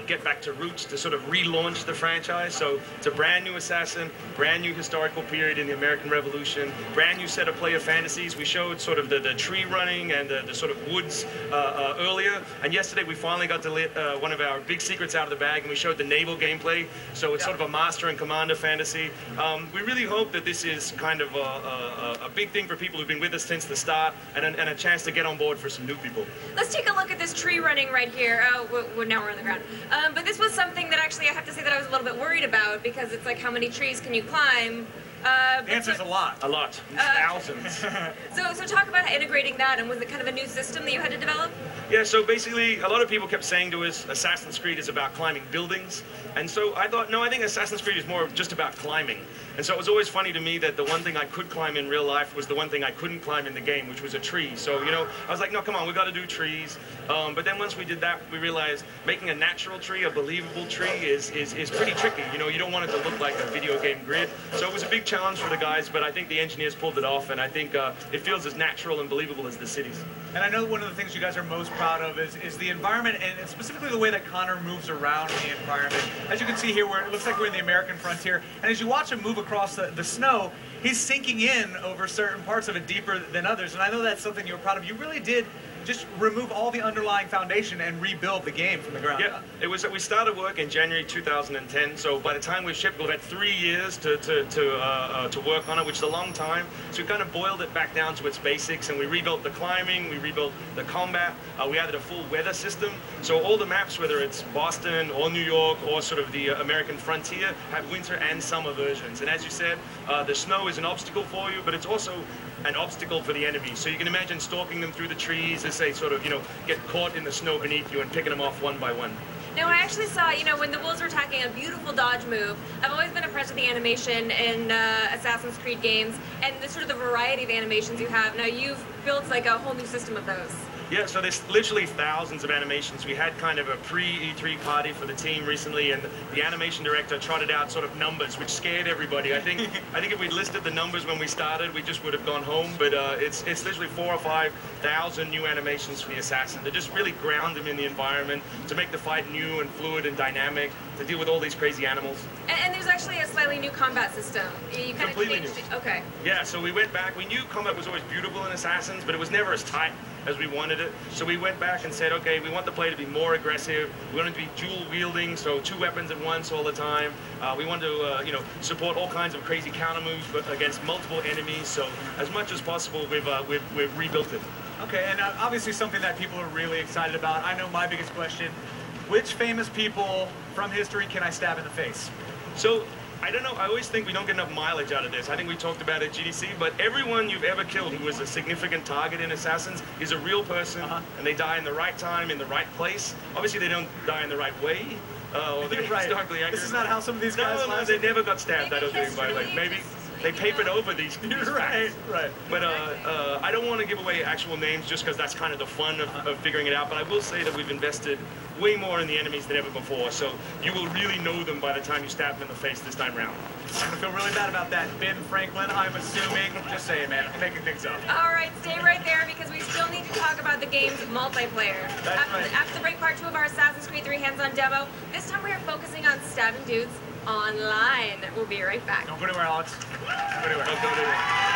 get back to roots, to sort of relaunch the franchise. So it's a brand new Assassin, brand new historical period in the American Revolution, brand new set of player fantasies. We showed sort of the tree running and the sort of woods earlier, and yesterday we finally got to let one of our big secrets out of the bag, and we showed the naval gameplay. So it's sort of a master and commander fantasy. We really hope that this is kind of a big thing for people who've been with us since the start, and a chance to get on board for some new people. Let's take a look at this tree running right here. Now we're on the ground. But this was something that actually I have to say that I was a little bit worried about, because it's like, how many trees can you climb? The answer's a lot. A lot. Thousands. So talk about integrating that, and was it kind of a new system that you had to develop? Yeah, so basically, a lot of people kept saying to us, Assassin's Creed is about climbing buildings. And so I thought, no, I think Assassin's Creed is more just about climbing. And so it was always funny to me that the one thing I could climb in real life was the one thing I couldn't climb in the game, which was a tree. So, you know, I was like, no, come on, we got to do trees. But then once we did that, we realized making a natural tree, a believable tree, is pretty tricky. You know, you don't want it to look like a video game grid. So it was a big challenge for the guys, but I think the engineers pulled it off, and I think it feels as natural and believable as the cities. And I know one of the things you guys are most proud of is the environment, and specifically the way that Connor moves around the environment. As you can see here, it looks like we're in the American frontier, and as you watch him move across the snow, he's sinking in over certain parts of it deeper than others, and I know that's something you're proud of. You really did just remove all the underlying foundation and rebuild the game from the ground up. Yeah, it was. We started work in January 2010, so by the time we've shipped, we've had 3 years to work on it, which is a long time. So we kind of boiled it back down to its basics, and we rebuilt the climbing, we rebuilt the combat, we added a full weather system. So all the maps, whether it's Boston or New York or sort of the American frontier, have winter and summer versions. And as you said, the snow is an obstacle for you, but it's also an obstacle for the enemy. So you can imagine stalking them through the trees as they sort of, you know, get caught in the snow beneath you and picking them off one by one. Now, I actually saw, you know, when the wolves were attacking, a beautiful dodge move. I've always been impressed with the animation in Assassin's Creed games, and the sort of the variety of animations you have. Now, you've built like a whole new system of those. Yeah, so there's literally thousands of animations. We had kind of a pre-E3 party for the team recently, and the animation director trotted out sort of numbers, which scared everybody. I think if we'd listed the numbers when we started, we just would have gone home. But it's literally 4,000 or 5,000 new animations for the Assassin to just really ground them in the environment, to make the fight new and fluid and dynamic, to deal with all these crazy animals. And there's actually a slightly new combat system. You kind Completely of changed new. it. Okay. Yeah, so we went back. We knew combat was always beautiful in Assassins, but it was never as tight as we wanted it. So we went back and said, okay, we want the play to be more aggressive. We want it to be dual wielding, so 2 weapons at once all the time. We want to, you know, support all kinds of crazy counter moves, but against multiple enemies. So as much as possible, we've rebuilt it. Okay, and obviously something that people are really excited about. I know my biggest question: which famous people from history can I stab in the face? So, I don't know, I always think we don't get enough mileage out of this. I think we talked about it at GDC, but everyone you've ever killed who was a significant target in Assassins is a real person, and they die in the right time, in the right place. Obviously, they don't die in the right way, or they're historically accurate. This is not how some of these guys No, they never got stabbed, I don't think, by, like, maybe they papered over these right. But I don't want to give away actual names just because that's kind of the fun of figuring it out. But I will say that we've invested way more in the enemies than ever before. So you will really know them by the time you stab them in the face this time around. I'm going to feel really bad about that. Ben Franklin, I'm assuming. Just saying, man. I'm making things up. All right, stay right there because we still need to talk about the game's multiplayer. That's right. After the break, part 2 of our Assassin's Creed 3 hands-on demo. This time we are focusing on stabbing dudes online. We'll be right back. Don't go anywhere, Alex. Don't go anywhere. Don't go anywhere.